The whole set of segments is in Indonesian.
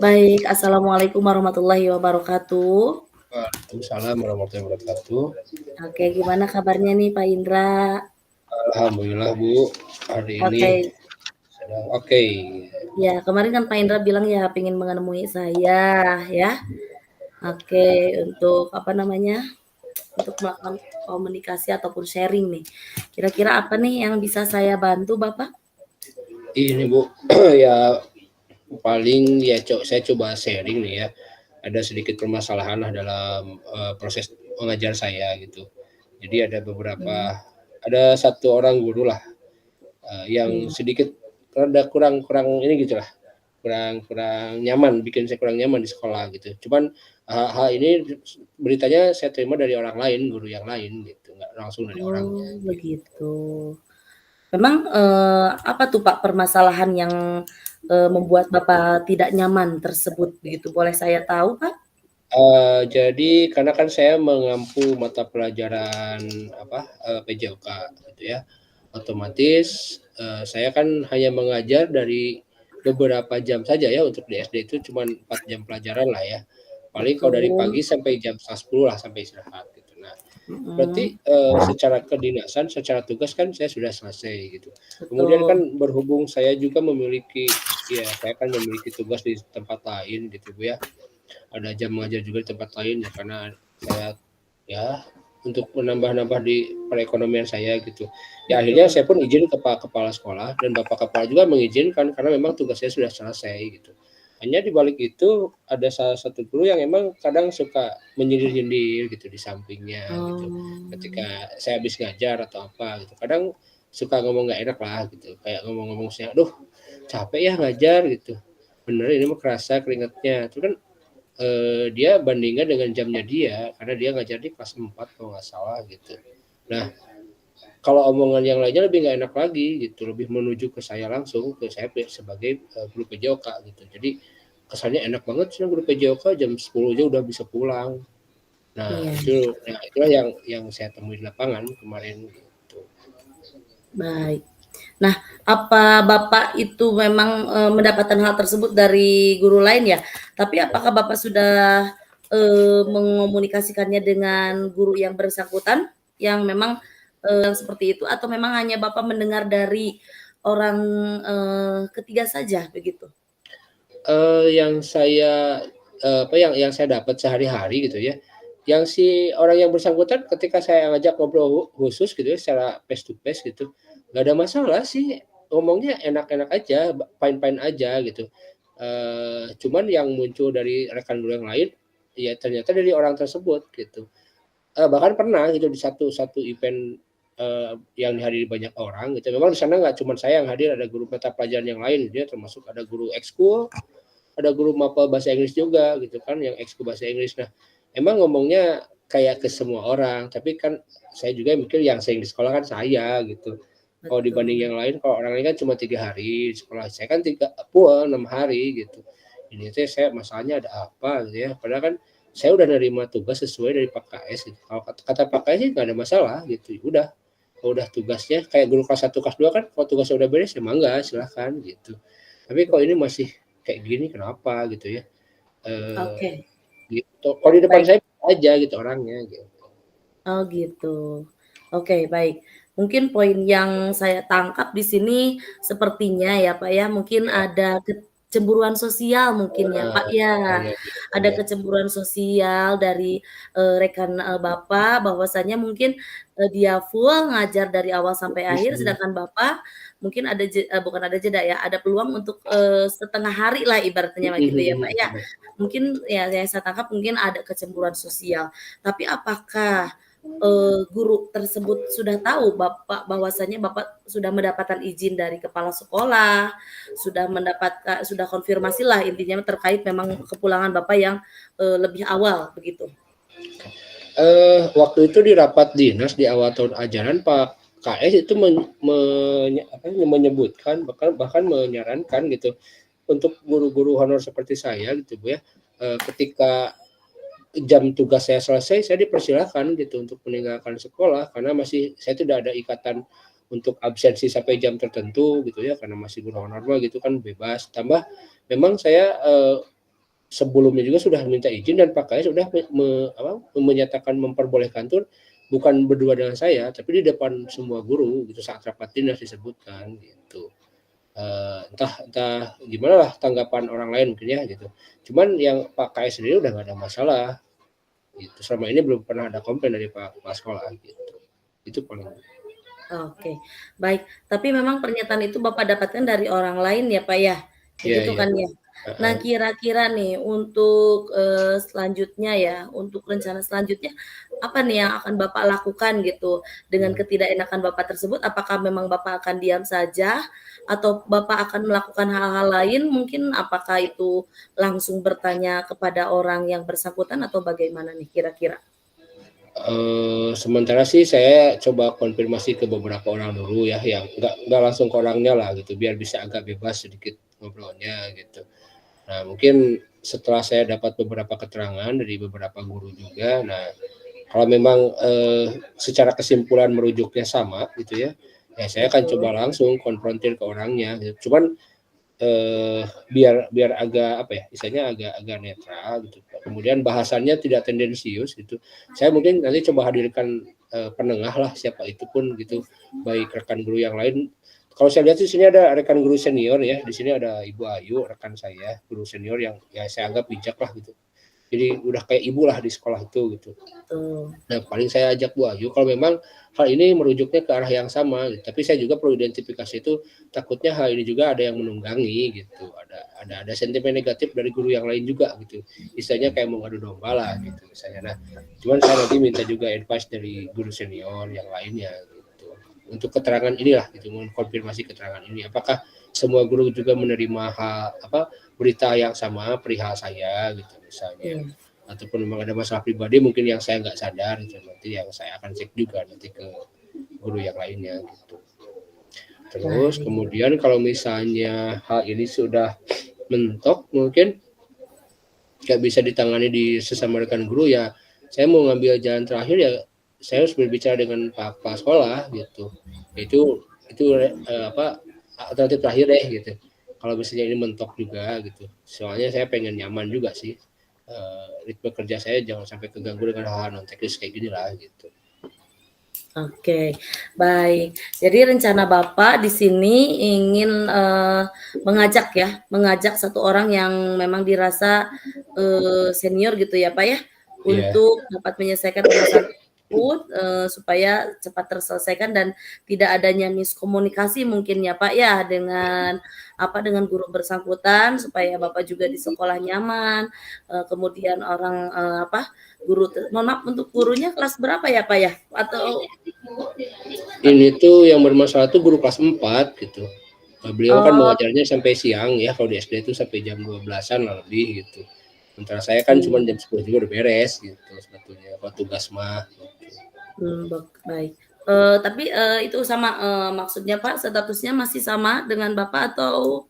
Baik, assalamualaikum warahmatullahi wabarakatuh. Waalaikumsalam warahmatullahi wabarakatuh. Oke, gimana kabarnya nih Pak Indra? Alhamdulillah Bu, hari ini Oke, sedang oke. ya kemarin kan Pak Indra bilang ya pengen menemui saya ya. Oke, untuk apa namanya? Untuk melakukan komunikasi ataupun sharing nih. Kira-kira apa nih yang bisa saya bantu Bapak? Ini Bu, ya paling ya saya coba sharing nih ya. Ada sedikit permasalahan lah dalam proses mengajar saya gitu. Jadi Hmm, ada satu orang guru lah yang iya. sedikit rada kurang kurang ini gitu lah, kurang kurang nyaman, bikin saya kurang nyaman di sekolah gitu. Cuman hal ini beritanya saya terima dari orang lain, guru yang lain gitu, nggak langsung dari orangnya. Oh, begitu. Memang, apa tuh Pak permasalahan yang, membuat Bapak tidak nyaman tersebut begitu, boleh saya tahu Pak? Jadi karena kan saya mengampu mata pelajaran apa, PJOK gitu ya, otomatis, saya kan hanya mengajar dari beberapa jam saja ya, untuk di SD itu cuman 4 jam pelajaran lah ya. Paling kalau dari pagi Betul, sampai jam 10 lah sampai istirahat gitu. Nah, berarti, mhm, secara kedinasan, secara tugas kan saya sudah selesai gitu. Kemudian kan betul, berhubung saya juga saya kan memiliki tugas di tempat lain gitu Bu ya, ada jam mengajar juga di tempat lain ya, karena saya ya untuk menambah-nambah di perekonomian saya gitu. Ya akhirnya betul. saya pun izin ke Pak Kepala Sekolah dan Bapak Kepala juga mengizinkan karena memang tugas saya sudah selesai gitu. Hanya di balik itu ada salah satu guru yang emang kadang suka menyindir-nyindir gitu di sampingnya gitu. Oh, Ketika saya habis ngajar atau apa gitu. Kadang suka ngomong nggak enak lah gitu. Kayak ngomong-ngomong saya, "Aduh, capek ya ngajar," gitu. "Bener ini mah kerasa keringatnya." Itu kan dia bandingkan dengan jamnya dia, karena dia ngajar di kelas 4 kalau nggak salah gitu. Nah, kalau omongan yang lainnya lebih nggak enak lagi gitu, lebih menuju ke saya langsung, ke saya sebagai guru PJOK gitu. Jadi kesannya enak banget sih guru PJOK jam 10 aja udah bisa pulang. iya, Itulah yang saya temui di lapangan kemarin gitu. baik. Nah, apa Bapak itu memang, mendapatkan hal tersebut dari guru lain ya? Tapi apakah Bapak sudah, mengomunikasikannya dengan guru yang bersangkutan, yang memang, yang seperti itu atau memang hanya Bapak mendengar dari orang, ketiga saja begitu? Yang saya, yang saya dapat sehari-hari gitu ya, yang si orang yang bersangkutan ketika saya ngajak ngobrol khusus gitu ya, secara face to face gitu, nggak ada masalah sih, ngomongnya enak-enak aja, fine-fine aja gitu. Cuman yang muncul dari rekan guru yang lain, ya ternyata dari orang tersebut gitu. Bahkan pernah gitu di satu satu event, yang dihadiri banyak orang gitu, memang di sana nggak cuman saya yang hadir, ada guru mata pelajaran yang lain gitu ya, termasuk ada guru ekskul, ada guru mapel bahasa Inggris juga gitu kan, yang ekskul bahasa Inggris. Nah, emang ngomongnya kayak ke semua orang, tapi kan saya juga mikir yang sering di sekolah kan saya gitu. Kalau dibanding Betul. yang lain, kalau orang lain kan cuma 3 hari di sekolah, saya kan 6 hari gitu. Ini teh saya masalahnya ada apa gitu ya, padahal kan saya udah nerima tugas sesuai dari Pak KS gitu. Kalau kata Pak KS sih nggak ada masalah gitu, ya udah. Kalau udah tugasnya kayak guru kelas 1, kelas 2 kan kalau tugasnya udah beres ya mangga silahkan gitu. Tapi kalau ini masih kayak gini kenapa gitu ya, eee, Oke, gitu. Kalau di depan baik. saya aja gitu orangnya gitu. Oh gitu. Oke, baik. Mungkin poin yang saya tangkap di sini sepertinya ya, Pak, ya, mungkin Ya, ada kecemburuan sosial mungkin ya, Pak, oh ya. ya gitu kan Ada ya. kecemburuan sosial dari, rekan, Bapak bahwasanya mungkin, dia full ngajar dari awal sampai akhir Mhm, sedangkan Bapak mungkin ada bukan ada jeda ya, ada peluang untuk, setengah hari lah ibaratnya mah mhm gitu ya, mhm Pak, ya. mhm. Mungkin ya yang saya tangkap mungkin ada kecemburuan sosial. Tapi apakah guru tersebut sudah tahu Bapak bahwasanya Bapak sudah mendapatkan izin dari kepala sekolah, sudah konfirmasilah intinya terkait memang kepulangan Bapak yang, lebih awal begitu? Waktu itu di rapat dinas di awal tahun ajaran Pak KS itu menyebutkan bahkan bahkan menyarankan gitu untuk guru-guru honor seperti saya gitu Bu ya, ketika jam tugas saya selesai, saya dipersilahkan gitu untuk meninggalkan sekolah karena saya tidak ada ikatan untuk absensi sampai jam tertentu gitu ya, karena masih guru honor gitu kan bebas. Tambah memang saya, sebelumnya juga sudah minta izin dan Pak KS sudah menyatakan memperbolehkan tur bukan berdua dengan saya, tapi di depan semua guru gitu saat rapat dinas disebutkan gitu. Entah gimana lah tanggapan orang lain mungkin ya gitu. Cuman yang Pak KS sendiri udah nggak ada masalah gitu. Selama ini belum pernah ada komplain dari Pak Kepala Sekolah gitu. Itu paling. Oke, baik. Tapi memang pernyataan itu Bapak dapatkan dari orang lain ya, Pak, ya? Iya Begitu iya. kan ya? Nah, kira-kira nih untuk, selanjutnya ya, untuk rencana selanjutnya, apa nih yang akan Bapak lakukan gitu dengan ketidakenakan Bapak tersebut? Apakah memang Bapak akan diam saja atau Bapak akan melakukan hal-hal lain? Mungkin apakah itu langsung bertanya kepada orang yang bersangkutan atau bagaimana nih kira-kira? Sementara sih saya coba konfirmasi ke beberapa orang dulu ya, yang nggak langsung ke orangnya lah gitu, biar bisa agak bebas sedikit ngobrolnya gitu. Nah mungkin setelah saya dapat beberapa keterangan dari beberapa guru juga, nah kalau memang secara kesimpulan merujuknya sama gitu ya, ya saya akan coba Betul. langsung konfrontir ke orangnya gitu. Cuman biar agak apa ya, istilahnya agak netral gitu. Kemudian bahasannya tidak tendensius gitu. Saya mungkin nanti coba hadirkan penengah lah siapa itu pun gitu, baik rekan guru yang lain. Kalau saya lihat di sini ada rekan guru senior ya, di sini ada Ibu Ayu rekan saya, guru senior yang ya saya anggap bijak lah gitu. Jadi udah kayak ibu lah di sekolah itu gitu. Betul. Nah, paling saya ajak Bu Ayu kalau memang hal ini merujuknya ke arah yang sama, gitu. Tapi saya juga perlu identifikasi itu takutnya hal ini juga ada yang menunggangi gitu. Ada sentimen negatif dari guru yang lain juga gitu. Istilahnya kayak mau ngadu domba lah gitu misalnya. Nah, cuman saya nanti minta juga advice dari guru senior yang lainnya gitu. Untuk keterangan inilah gitu, mengkonfirmasi keterangan ini. Apakah semua guru juga menerima berita yang sama perihal saya gitu misalnya, Iya. ataupun memang ada masalah pribadi mungkin yang saya nggak sadar gitu, nanti yang saya akan cek juga nanti ke guru yang lainnya gitu. Terus Baik. kemudian kalau misalnya hal ini sudah mentok mungkin nggak bisa ditangani di sesama rekan guru ya, saya mau ngambil jalan terakhir ya, saya harus berbicara dengan Pak Kepala Sekolah gitu. Itu alternatif terakhir deh gitu. Kalau misalnya ini mentok juga gitu. Soalnya saya pengen nyaman juga sih. Ritme kerja saya jangan sampai keganggu dengan hal-hal non teknis kayak gini lah gitu. Oke, baik. Jadi rencana Bapak di sini ingin, mengajak satu orang yang memang dirasa, senior gitu ya, Pak, ya, Iya. untuk dapat menyelesaikan permasalahan tersebut, supaya cepat terselesaikan dan tidak adanya miskomunikasi mungkin ya, Pak, ya, dengan guru bersangkutan supaya Bapak juga di sekolah nyaman, kemudian orang, mohon maaf untuk gurunya kelas berapa ya, Pak, ya? Atau Ini tuh yang bermasalah tuh guru kelas 4 gitu. Beliau kan oh, mengajarnya sampai siang ya, kalau di SD itu sampai jam 12-an lah lebih gitu. Sementara saya kan cuma mmm, jam 10 juga udah beres gitu sebetulnya kalau tugas mah gitu. baik. Tapi, itu sama, maksudnya Pak, statusnya masih sama dengan Bapak atau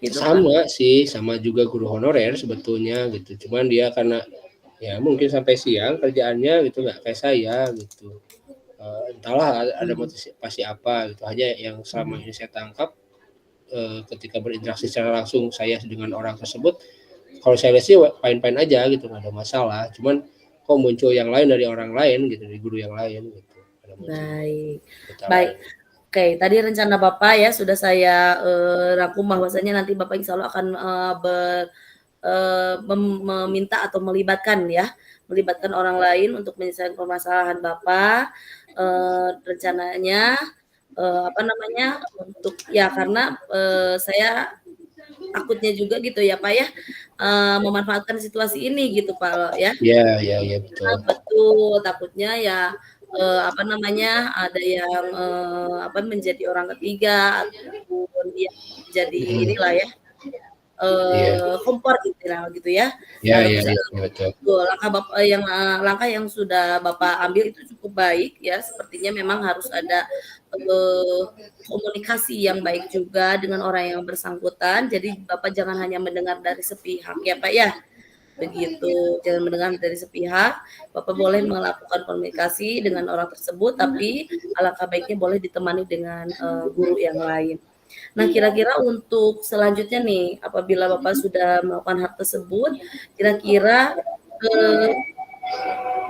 itu, Pak? Sama sih, sama juga guru honorer sebetulnya gitu. Cuman dia karena ya mungkin sampai siang kerjaannya gitu nggak kayak saya gitu. Entahlah ada Mmm, motivasi apa gitu. Hanya yang selama mhm. ini saya tangkap ketika berinteraksi secara langsung saya dengan orang tersebut, kalau saya lihat sih fine-fine aja gitu, nggak ada masalah. Cuman kok muncul yang lain dari orang lain gitu, dari guru yang lain gitu. Ada muncul Baik. berita Baik. lain. Oke, tadi rencana Bapak ya sudah saya, rangkum bahwasanya nanti Bapak insya Allah akan, meminta atau melibatkan orang lain untuk menyelesaikan permasalahan Bapak, rencananya, untuk ya karena, saya takutnya juga gitu ya, Pak, ya, memanfaatkan situasi ini gitu, Pak, ya. Iya iya iya, betul. Betul, takutnya ya, ada yang, menjadi orang ketiga ataupun ya jadi Mhm, inilah ya, iya. kompor istilah gitu ya. Iya Nah, iya bisa iya, betul. betul, langkah yang sudah Bapak ambil itu cukup baik ya, sepertinya memang harus ada, eee, komunikasi yang baik juga dengan orang yang bersangkutan, jadi Bapak jangan hanya mendengar dari sepihak ya, Pak, ya? Begitu, jangan mendengar dari sepihak, Bapak boleh melakukan komunikasi dengan orang tersebut, tapi alangkah baiknya boleh ditemani dengan, guru yang lain. Nah, kira-kira untuk selanjutnya nih, apabila Bapak sudah melakukan hal tersebut, kira-kira, eee,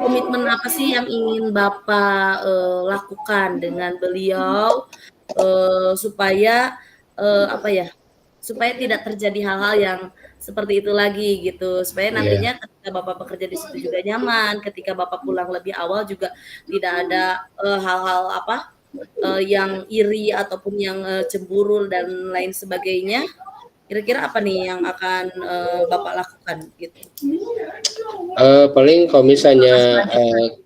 komitmen apa sih yang ingin Bapak, lakukan dengan beliau, supaya, apa ya, supaya tidak terjadi hal-hal yang seperti itu lagi gitu, supaya Iya. nantinya ketika Bapak bekerja di situ juga nyaman, ketika Bapak pulang lebih awal juga tidak ada, hal-hal apa, yang iri ataupun yang, cemburu dan lain sebagainya. Kira-kira apa nih yang akan, Bapak lakukan gitu Paling kalau untuk langkah misalnya, selanjutnya?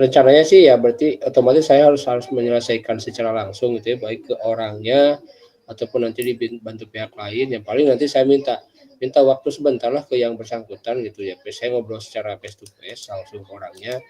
rencananya sih ya berarti otomatis saya harus harus menyelesaikan secara langsung gitu ya, baik ke orangnya ataupun nanti dibantu pihak lain, yang paling nanti saya minta minta waktu sebentar lah ke yang bersangkutan gitu ya, saya ngobrol secara face to face langsung ke orangnya,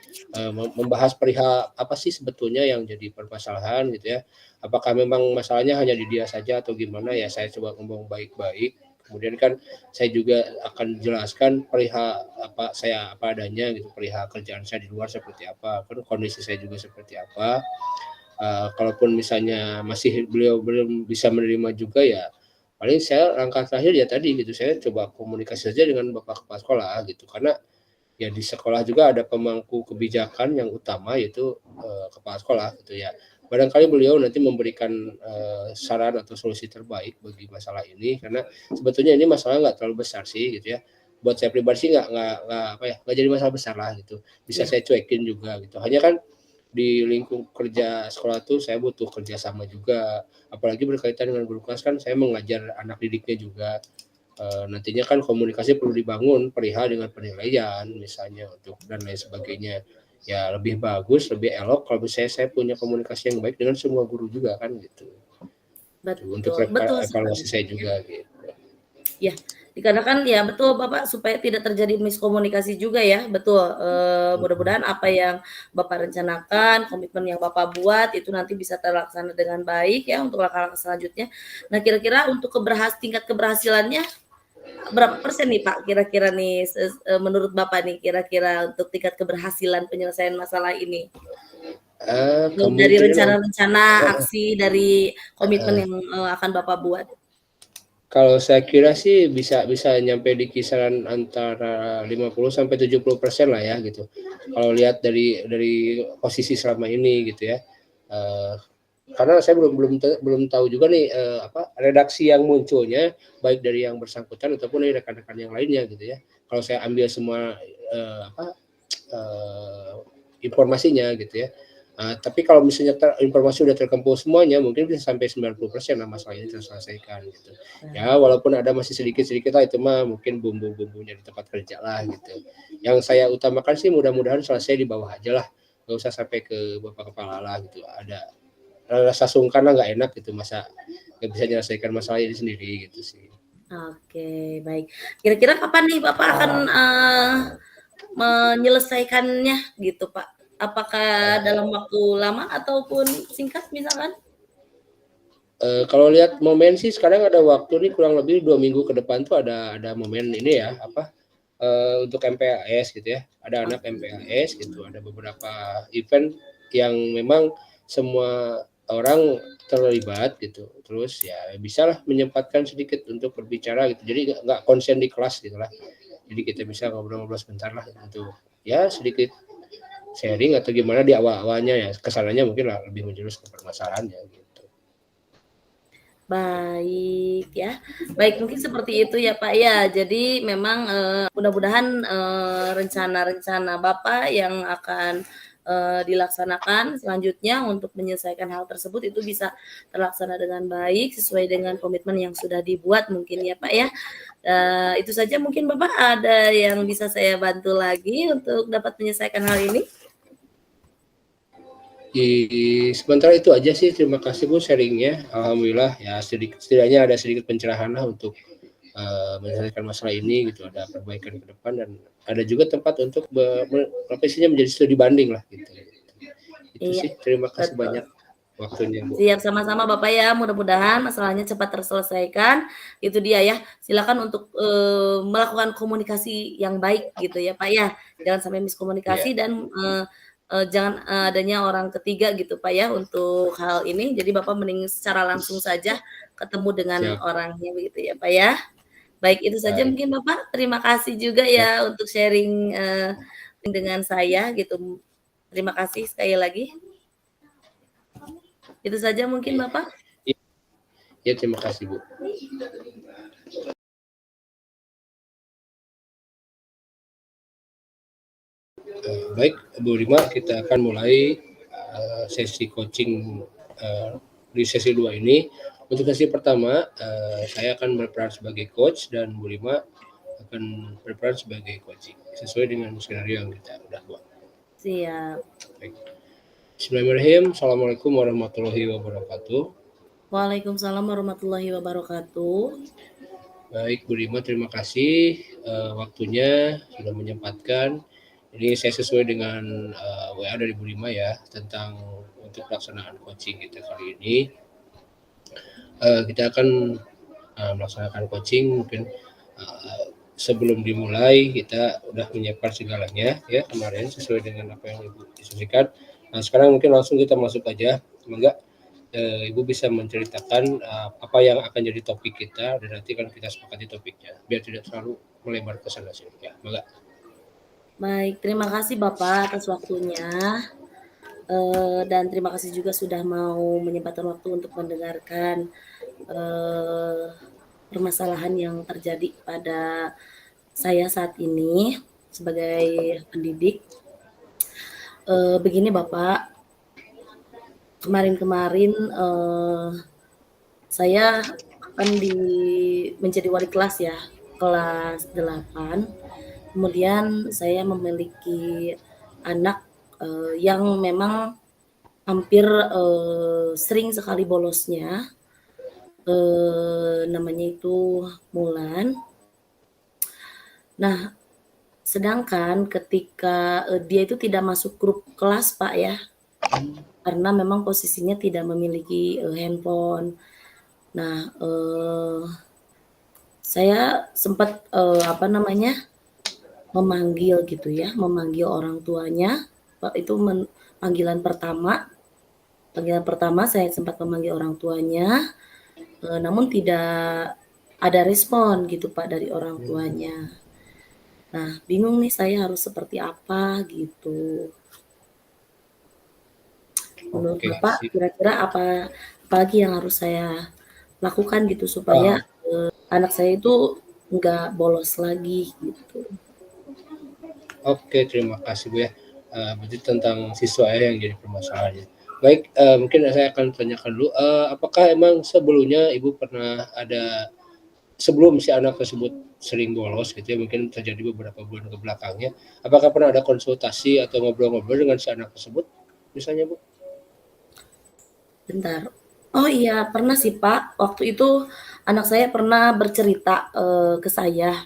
membahas perihal apa sih sebetulnya yang jadi permasalahan gitu ya. Apakah memang masalahnya hanya di dia saja atau gimana ya, saya coba ngomong baik-baik. Kemudian kan saya juga akan jelaskan perihal saya apa adanya gitu, perihal kerjaan saya di luar seperti apa, kan kondisi saya juga seperti apa. Kalaupun misalnya masih beliau belum bisa menerima juga ya, paling saya langkah terakhir ya tadi gitu, saya coba komunikasi saja dengan bapak kepala sekolah gitu. Karena ya di sekolah juga ada pemangku kebijakan yang utama yaitu, kepala sekolah gitu ya. Barangkali beliau nanti memberikan, saran atau solusi terbaik bagi masalah ini, karena sebetulnya ini masalah nggak terlalu besar sih gitu ya. Buat saya pribadi sih nggak apa ya, nggak jadi masalah besar lah gitu, bisa Iya, saya cuekin juga gitu. Hanya kan di lingkup kerja sekolah tuh saya butuh kerjasama juga, apalagi berkaitan dengan guru kelas kan saya mengajar anak didiknya juga. Nantinya kan komunikasi perlu dibangun perihal dengan penilaian misalnya untuk dan lain sebagainya. Ya lebih bagus, lebih elok kalau misalnya saya punya komunikasi yang baik dengan semua guru juga kan gitu. Tuh, untuk betul betul sekali. evaluasi saya juga gitu. Ya, dikarenakan ya betul Bapak, supaya tidak terjadi miskomunikasi juga ya, betul, Mhm. mudah-mudahan apa yang Bapak rencanakan, komitmen yang Bapak buat itu nanti bisa terlaksana dengan baik ya untuk langkah-langkah selanjutnya. Nah, kira-kira untuk tingkat keberhasilannya berapa persen nih Pak, kira-kira nih menurut Bapak nih kira-kira untuk tingkat keberhasilan penyelesaian masalah ini? Dari Kemungkinan rencana-rencana aksi, dari komitmen heeh. yang, akan Bapak buat? Kalau saya kira sih bisa bisa nyampe di kisaran antara 50 sampai 70% lah ya gitu. Kalau lihat dari posisi selama ini gitu ya. Eee, karena saya belum tahu juga nih, redaksi yang munculnya baik dari yang bersangkutan ataupun dari rekan-rekan yang lainnya gitu ya. Kalau saya ambil semua, eee, informasinya gitu ya. Tapi kalau misalnya informasi sudah terkumpul semuanya, mungkin bisa sampai 90% lah masalah ini terselesaikan gitu. Ya Baik. walaupun ada masih sedikit-sedikit lah itu mah mungkin bumbu-bumbunya di tempat kerja lah gitu. Yang saya utamakan sih mudah-mudahan selesai di bawah aja lah, nggak usah sampai ke bapak kepala lah gitu. Ada rasa sungkan lah, nggak enak gitu, masa nggak bisa menyelesaikan masalah ini sendiri gitu sih. Oke, baik. Kira-kira kapan nih Bapak akan, menyelesaikannya gitu, Pak? Apakah dalam waktu lama ataupun singkat misalkan? Kalau lihat momen sih sekarang ada waktu nih kurang lebih 2 minggu ke depan tuh ada momen ini ya, untuk MPAS gitu ya. Ada anak Oke, MPAS gitu, ada beberapa event yang memang semua orang terlibat gitu. Terus ya bisalah menyempatkan sedikit untuk berbicara gitu. Jadi nggak konsen di kelas gitulah. Jadi kita bisa ngobrol-ngobrol sebentar lah untuk ya sedikit sharing atau gimana di awal-awalnya ya. Kesananya mungkin lah lebih menjurus ke permasalahannya gitu. baik ya. Baik, mungkin seperti itu ya, Pak, ya. Jadi memang, mudah-mudahan, rencana-rencana Bapak yang akan, dilaksanakan selanjutnya untuk menyelesaikan hal tersebut itu bisa terlaksana dengan baik sesuai dengan komitmen yang sudah dibuat mungkin ya, Pak, ya. Itu saja mungkin Bapak ada yang bisa saya bantu lagi untuk dapat menyelesaikan hal ini? Sementara itu aja sih, terima kasih Bu sharingnya. Alhamdulillah ya setidaknya ada sedikit pencerahan lah untuk, menyelesaikan masalah ini gitu, ada perbaikan ke depan dan ada juga tempat untuk apa istilahnya, menjadi studi banding lah gitu. Itu Iya, sih, terima kasih betul. banyak waktunya Bu. Siap, sama-sama Bapak ya, mudah-mudahan masalahnya cepat terselesaikan. Itu dia ya, silakan untuk, melakukan komunikasi yang baik gitu ya Pak ya, jangan sampai Iya. miskomunikasi dan, jangan adanya orang ketiga gitu Pak ya untuk hal ini. Jadi Bapak mending secara langsung saja ketemu dengan Siap, orangnya begitu ya Pak ya. Baik itu saja baik. mungkin Bapak, terima kasih juga Ya, ya untuk sharing, dengan saya gitu. Terima kasih sekali lagi. Itu saja mungkin oke. Bapak. Iya, ya, terima kasih Bu. Baik Bu Rima, kita akan mulai sesi coaching di sesi 2 ini. Untuk sesi pertama, saya akan berperan sebagai coach dan Bu Rima akan berperan sebagai coaching sesuai dengan skenario yang kita udah buat. Siap. Baik. Bismillahirrahmanirrahim. Assalamualaikum warahmatullahi wabarakatuh. Waalaikumsalam warahmatullahi wabarakatuh. Baik Bu Rima, terima kasih waktunya sudah menyempatkan. Ini saya sesuai dengan WA dari Bu Rima ya tentang untuk pelaksanaan coaching kita kali ini. Kita akan melaksanakan coaching mungkin sebelum dimulai kita udah menyiapkan segalanya ya kemarin sesuai dengan apa yang Ibu diskusikan. Nah sekarang mungkin langsung kita masuk aja. Semoga Ibu bisa menceritakan apa yang akan jadi topik kita dan nanti kan kita sepakati topiknya biar tidak terlalu melebar ke sana sini ya. Semoga. Baik, terima kasih Bapak atas waktunya. Dan terima kasih juga sudah mau menyempatkan waktu untuk mendengarkan permasalahan yang terjadi pada saya saat ini sebagai pendidik. Begini Bapak, kemarin-kemarin saya akan menjadi wali kelas ya, kelas 8. Kemudian saya memiliki anak yang memang hampir sering sekali bolosnya. Namanya itu Mulan. Nah, sedangkan ketika dia itu tidak masuk grup kelas Pak ya, karena memang posisinya tidak memiliki handphone. Nah, saya sempat memanggil gitu ya, memanggil orang tuanya. Itu panggilan pertama. Panggilan pertama saya sempat memanggil orang tuanya, namun tidak ada respon gitu Pak dari orang tuanya. Nah, bingung nih saya harus seperti apa gitu. Menurut Oke, Bapak sip. kira-kira apa lagi yang harus saya lakukan gitu supaya Ah, anak saya itu nggak bolos lagi gitu. oke, terima kasih Bu ya. Berarti tentang siswa ya yang jadi permasalahannya. Baik, mungkin saya akan tanyakan dulu, apakah emang sebelumnya Ibu pernah ada sebelum si anak tersebut sering bolos gitu ya, mungkin terjadi beberapa bulan ke belakangnya, apakah pernah ada konsultasi atau ngobrol-ngobrol dengan si anak tersebut misalnya Bu? Bentar. Oh iya, pernah sih Pak. Waktu itu anak saya pernah bercerita ke saya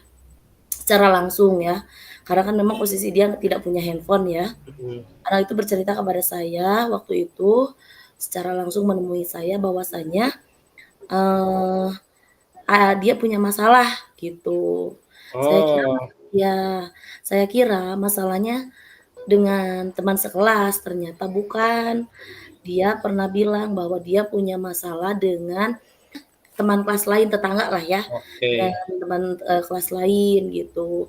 secara langsung ya. Karena kan memang posisi dia tidak punya handphone ya. Mhm. Anak itu bercerita kepada saya waktu itu secara langsung menemui saya bahwasanya eh dia punya masalah gitu. Saya kira Oh, ya, saya kira masalahnya dengan teman sekelas, ternyata bukan. Dia pernah bilang bahwa dia punya masalah dengan teman kelas lain, tetangga lah ya, oke. dengan teman, kelas lain gitu.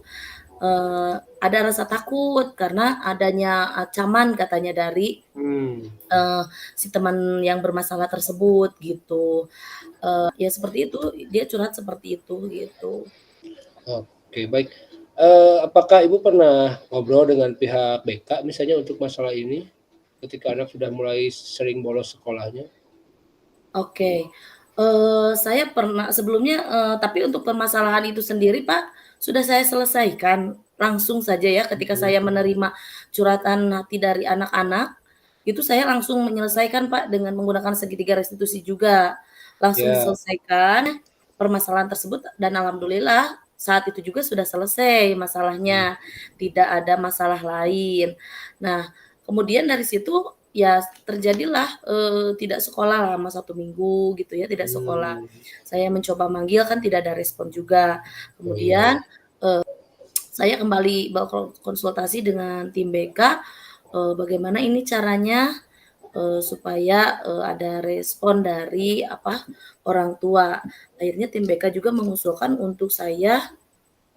Ada rasa takut karena adanya ancaman katanya dari, Hmm, eee, si teman yang bermasalah tersebut gitu. Ya seperti itu, dia curhat seperti itu gitu. oke, baik. Apakah Ibu pernah ngobrol dengan pihak BK misalnya untuk masalah ini, ketika anak sudah mulai sering bolos sekolahnya? Oke, saya pernah sebelumnya, tapi untuk permasalahan itu sendiri, Pak, sudah saya selesaikan langsung saja ya ketika Mhm, saya menerima curhatan hati dari anak-anak, itu saya langsung menyelesaikan, Pak, dengan menggunakan segitiga restitusi juga. Langsung ya, diselesaikan permasalahan tersebut dan alhamdulillah saat itu juga sudah selesai mmm, masalahnya, tidak ada masalah lain. Nah, kemudian dari situ ya terjadilah, tidak sekolah lama 1 minggu gitu ya, tidak sekolah. mmm, Saya mencoba manggil kan tidak ada respon juga. oh iya, Kemudian saya kembali konsultasi dengan tim BK, bagaimana ini caranya, supaya, ada respon dari orang tua. Akhirnya tim BK juga mengusulkan untuk saya,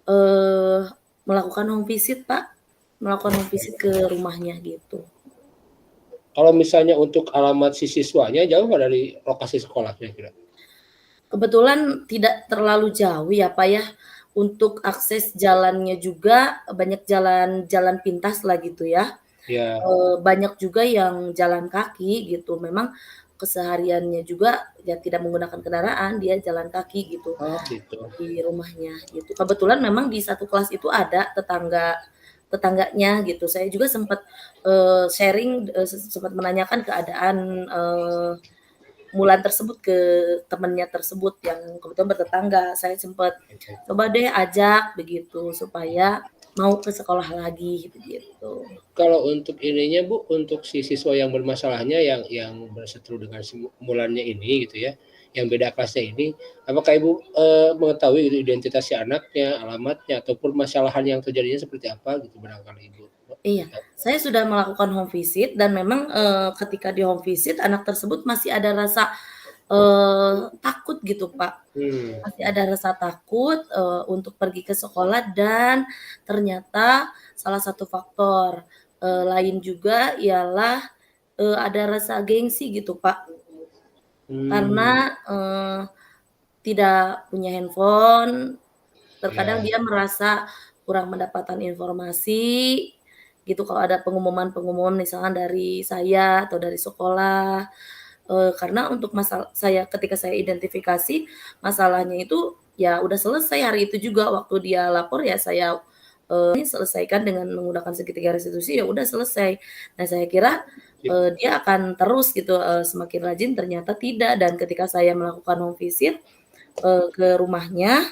eee, melakukan home visit, Pak. Melakukan home visit ke rumahnya gitu. Kalau misalnya untuk alamat si siswanya jauh nggak dari lokasi sekolahnya kira? Kebetulan tidak terlalu jauh ya, Pak, ya. Untuk akses jalannya juga banyak jalan pintas lah gitu ya. Ya, Banyak juga yang jalan kaki gitu. Memang kesehariannya juga ya tidak menggunakan kendaraan, dia jalan kaki gitu oh gitu. di rumahnya gitu. Kebetulan memang di satu kelas itu ada tetangganya gitu. Saya juga sempat, sharing, sempat menanyakan keadaan, Mulan tersebut ke temennya tersebut yang kebetulan bertetangga. Saya sempat, "Coba deh ajak," begitu, supaya mau ke sekolah lagi, begitu. Kalau untuk ininya Bu, untuk si siswa yang bermasalahnya yang berseteru dengan si Mulannya ini gitu ya, yang beda kelasnya ini, apakah Ibu, mengetahui gitu identitas si anaknya, alamatnya, ataupun masalahan yang terjadinya seperti apa gitu barangkali Ibu Iya, tahu? saya sudah melakukan home visit dan memang, ketika di home visit anak tersebut masih ada rasa, takut gitu, Pak. Hmm, Masih ada rasa takut, untuk pergi ke sekolah dan ternyata salah satu faktor, lain juga ialah, ada rasa gengsi gitu, Pak. hmm, Karena, tidak punya handphone, terkadang ya, dia merasa kurang mendapatkan informasi, gitu, kalau ada pengumuman-pengumuman misalkan dari saya atau dari sekolah. Karena untuk saya ketika saya identifikasi masalahnya itu, ya udah selesai hari itu juga waktu dia lapor ya saya, selesaikan dengan menggunakan segitiga restitusi, ya udah selesai. Nah saya kira, ya, dia akan terus gitu, semakin rajin, ternyata tidak, dan ketika saya melakukan home visit, ke rumahnya,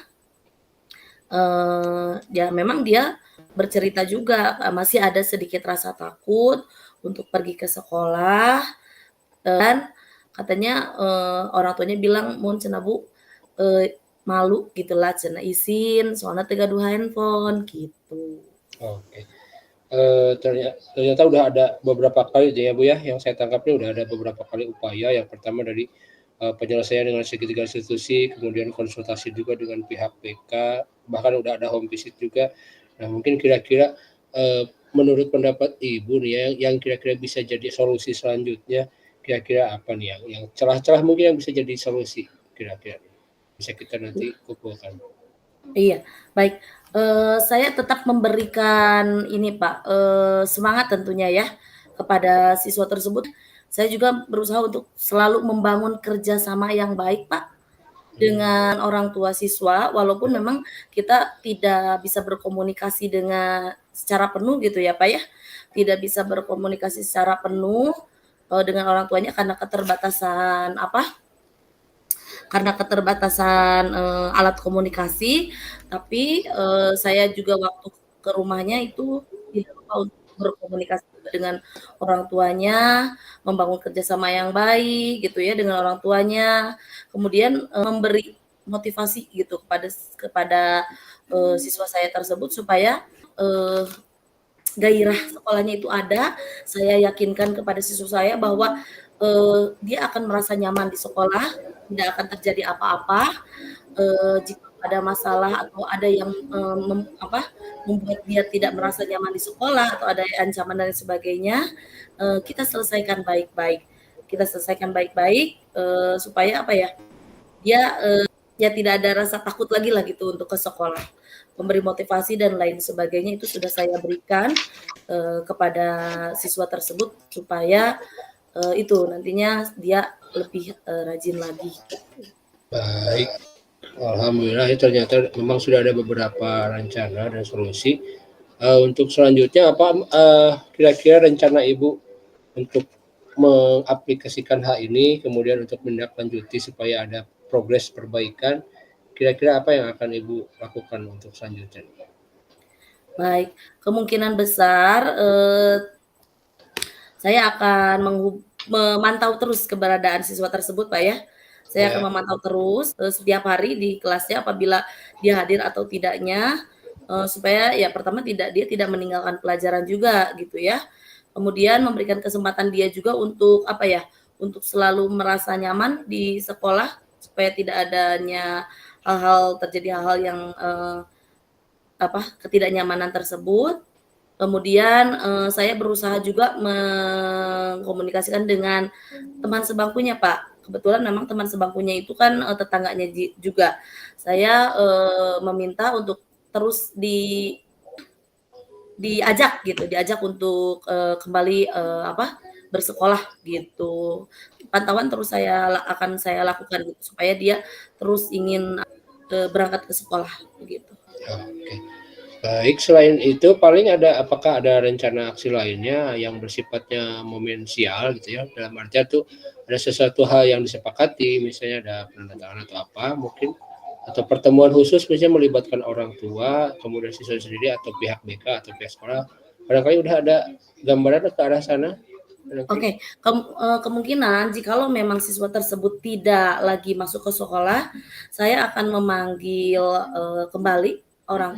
ya memang dia bercerita juga, masih ada sedikit rasa takut untuk pergi ke sekolah dan katanya, orang tuanya bilang, "Mun cenah Bu, malu gitu lah cenah izin, soalnya teu gaduh handphone," gitu. oke. Ternyata udah ada beberapa kali tuh ya, Bu, ya, yang saya tangkapnya udah ada beberapa kali upaya, yang pertama dari, penyelesaian dengan segitiga institusi, kemudian konsultasi juga dengan pihak BK, bahkan udah ada home visit juga. Nah, mungkin kira-kira, menurut pendapat Ibu nih ya, yang kira-kira bisa jadi solusi selanjutnya, kira-kira apa nih yang celah-celah mungkin yang bisa jadi solusi kira-kira nih? Bisa kita nanti kumpulkan. Iya, baik, saya tetap memberikan ini Pak, semangat tentunya ya, kepada siswa tersebut. Saya juga berusaha untuk selalu membangun kerjasama yang baik Pak, Mmm, dengan orang tua siswa, walaupun memang kita tidak bisa berkomunikasi dengan secara penuh gitu ya, Pak, ya. Tidak bisa berkomunikasi secara penuh, dengan orang tuanya karena keterbatasan, alat komunikasi, tapi, saya juga waktu ke rumahnya itu tidak lupa untuk berkomunikasi juga dengan orang tuanya, membangun kerjasama yang baik gitu ya dengan orang tuanya, kemudian, memberi motivasi gitu kepada, siswa saya tersebut supaya, eee, gairah sekolahnya itu ada, saya yakinkan kepada siswa saya bahwa, dia akan merasa nyaman di sekolah, tidak akan terjadi apa-apa, jika ada masalah atau ada yang, membuat dia tidak merasa nyaman di sekolah atau ada ancaman dan lain sebagainya, kita selesaikan baik-baik. Kita selesaikan baik-baik, supaya dia, ya tidak ada rasa takut lagi lah gitu untuk ke sekolah. Memberi motivasi dan lain sebagainya itu sudah saya berikan, kepada siswa tersebut supaya, itu nantinya dia lebih, rajin lagi. baik. Alhamdulillah ya ternyata memang sudah ada beberapa rencana dan solusi. Untuk selanjutnya apa, kira-kira rencana Ibu untuk mengaplikasikan hal ini, kemudian untuk menindaklanjuti supaya ada progres perbaikan, kira-kira apa yang akan Ibu lakukan untuk selanjutnya? Baik, kemungkinan besar, saya akan memantau terus keberadaan siswa tersebut, Pak, ya. Saya Ya, akan memantau terus, setiap hari di kelasnya apabila dia hadir atau tidaknya, supaya ya pertama dia tidak meninggalkan pelajaran juga gitu ya. kemudian memberikan kesempatan dia juga untuk apa ya, untuk selalu merasa nyaman di sekolah supaya tidak adanya terjadi hal-hal yang ketidaknyamanan tersebut. Kemudian saya berusaha juga mengkomunikasikan dengan teman sebangkunya, Pak. Kebetulan memang teman sebangkunya itu kan tetangganya juga. Saya meminta untuk terus diajak gitu, diajak untuk kembali bersekolah gitu. Pantauan terus akan saya lakukan gitu supaya dia terus ingin berangkat ke sekolah begitu. Oke. Baik, selain itu apakah ada rencana aksi lainnya yang bersifatnya momensial gitu ya? Dalam artian tuh ada sesuatu hal yang disepakati, misalnya ada penandatanganan atau apa mungkin, atau pertemuan khusus misalnya melibatkan orang tua, kemudian siswa sendiri atau pihak BK atau pihak sekolah. Barangkali udah ada gambaran ke arah sana? Oke, kemungkinan jikalau memang siswa tersebut tidak lagi masuk ke sekolah, saya akan memanggil kembali orang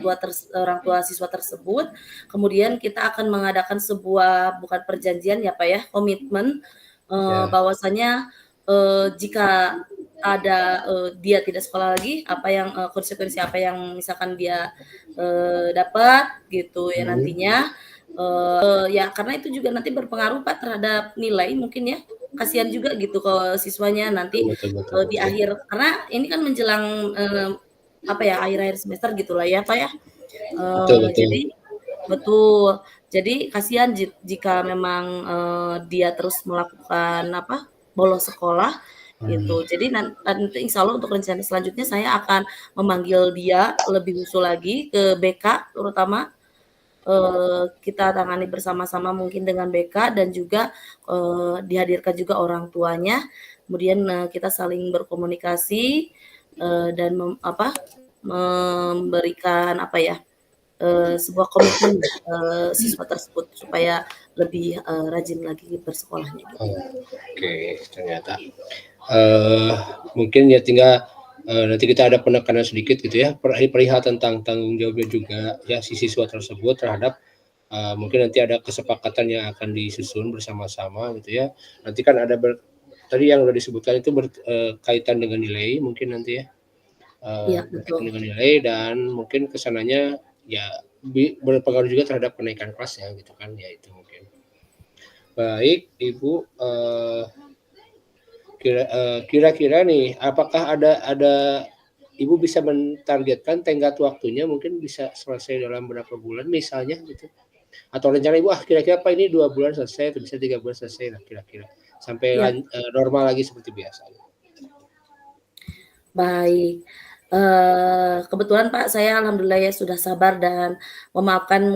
tua siswa tersebut. Kemudian kita akan mengadakan sebuah bukan perjanjian ya Pak ya, komitmen Ya. bahwasanya jika ada dia tidak sekolah lagi, apa yang konsekuensi apa yang misalkan dia dapat gitu ya nantinya. Ya karena itu juga nanti berpengaruh Pak terhadap nilai mungkin ya. Kasihan juga gitu ke siswanya nanti Betul betul di betul. akhir karena ini kan menjelang akhir-akhir semester gitulah ya Pak ya. Betul betul. Jadi betul. Jadi kasihan jika memang dia terus melakukan bolos sekolah gitu. Jadi nanti insya Allah untuk rencana selanjutnya saya akan memanggil dia lebih khusus lagi ke BK terutama kita tangani bersama-sama mungkin dengan BK dan juga dihadirkan juga orang tuanya. Kemudian kita saling berkomunikasi dan memberikan sebuah komitmen siswa tersebut supaya lebih rajin lagi bersekolahnya gitu. Oke, ternyata mungkin ya tinggal nanti kita ada penekanan sedikit gitu ya perihal tentang tanggung jawabnya juga ya si siswa tersebut terhadap mungkin nanti ada kesepakatan yang akan disusun bersama-sama gitu ya. Nanti kan ada tadi yang sudah disebutkan itu berkaitan dengan nilai mungkin nanti ya. Iya, Berkaitan betul. dengan nilai dan mungkin kesananya ya berpengaruh juga terhadap kenaikan kelasnya gitu kan ya itu mungkin. Baik, Ibu kira-kira nih apakah ada Ibu bisa mentargetkan tenggat waktunya mungkin bisa selesai dalam berapa bulan misalnya gitu? Atau rencana Ibu kira-kira apa ini 2 bulan selesai atau bisa 3 bulan selesai lah kira-kira sampai Iya. normal lagi seperti biasa? Baik, kebetulan Pak saya alhamdulillah ya sudah sabar dan bukan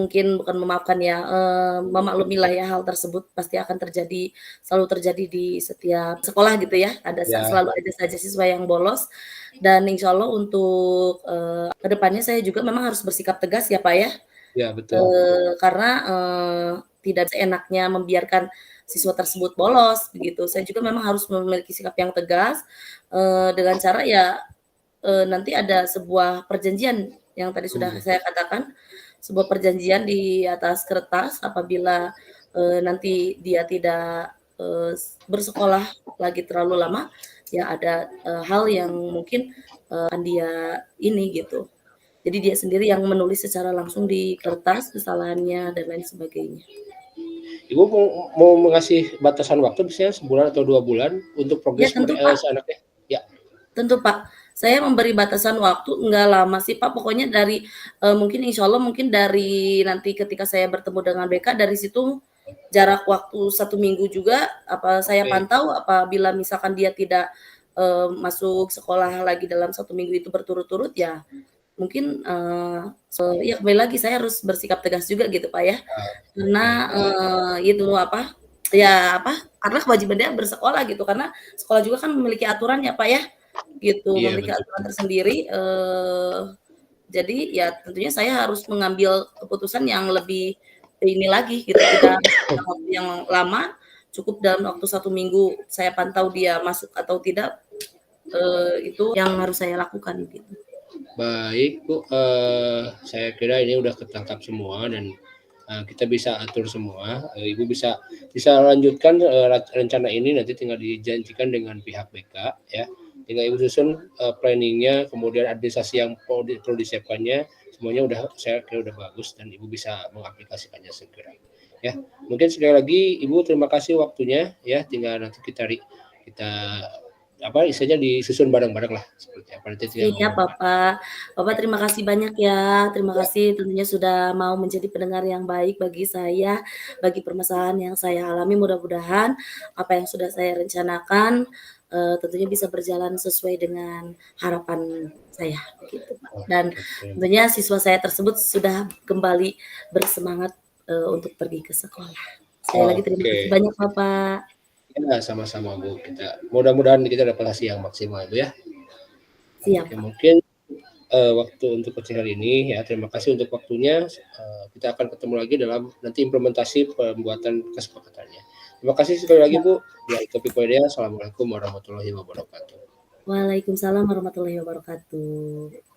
memaafkan ya, memaklumilah ya hal tersebut pasti akan selalu terjadi di setiap sekolah gitu ya, Ya, selalu ada saja siswa yang bolos dan insya Allah untuk ke depannya saya juga memang harus bersikap tegas ya Pak ya, ya betul. karena tidak seenaknya membiarkan siswa tersebut bolos begitu. Saya juga memang harus memiliki sikap yang tegas, dengan cara ya nanti ada sebuah perjanjian yang tadi sudah saya katakan, sebuah perjanjian di atas kertas apabila nanti dia tidak bersekolah lagi terlalu lama, ya ada hal yang mungkin akan dia ini gitu. Jadi dia sendiri yang menulis secara langsung di kertas kesalahannya dan lain sebagainya. Ibu mau mengasih batasan waktu misalnya sebulan atau 2 bulan untuk Ya progres tentu Pak. si anaknya? Ya. Tentu Pak, saya memberi batasan waktu nggak lama sih Pak, pokoknya dari mungkin insya Allah mungkin dari nanti ketika saya bertemu dengan BK, dari situ jarak waktu 1 minggu juga saya Oke. pantau apabila misalkan dia tidak masuk sekolah lagi dalam 1 minggu itu berturut-turut, ya mungkin ya kembali lagi saya harus bersikap tegas juga gitu Pak ya. Karena Oke. karena kewajiban dia bersekolah gitu, karena sekolah juga kan memiliki aturan ya Pak ya. Gitu, Iya memiliki betul. aturan tersendiri, jadi ya tentunya saya harus mengambil keputusan yang lebih ini lagi gitu, tidak dalam waktu yang lama, cukup dalam waktu 1 minggu saya pantau dia masuk atau tidak, itu yang harus saya lakukan gitu. Baik Bu, saya kira ini udah ketangkap semua dan kita bisa atur semua, Ibu bisa lanjutkan, rencana ini nanti tinggal dijanjikan dengan pihak BK ya. Tinggal Ibu susun, planning-nya, kemudian administrasi yang perlu disiapkannya, semuanya saya kira udah bagus dan Ibu bisa mengaplikasikannya segera. Ya, mungkin sekali lagi Ibu terima kasih waktunya ya, tinggal nanti kita istilahnya disusun bareng-bareng lah seperti apa nanti tinggal Siap, ngomong. Bapak. Bapak terima kasih banyak ya. Terima kasih tentunya sudah mau menjadi pendengar yang baik bagi saya, bagi permasalahan yang saya alami. Mudah-mudahan apa yang sudah saya rencanakan, tentunya bisa berjalan sesuai dengan harapan saya, begitu, Pak. Dan Oke. tentunya siswa saya tersebut sudah kembali bersemangat, untuk pergi ke sekolah. Sekali lagi terima Oke. kasih banyak, Bapak. Ya, sama-sama Bu, mudah-mudahan kita dapat hasil yang maksimal Bu ya. Siap, Oke, Pak. mungkin, waktu untuk kecil hari ini ya, terima kasih untuk waktunya, kita akan ketemu lagi dalam nanti implementasi pembuatan kesepakatannya. Terima kasih sekali lagi Bu, dari Topik Media, Assalamualaikum warahmatullahi wabarakatuh. Waalaikumsalam warahmatullahi wabarakatuh.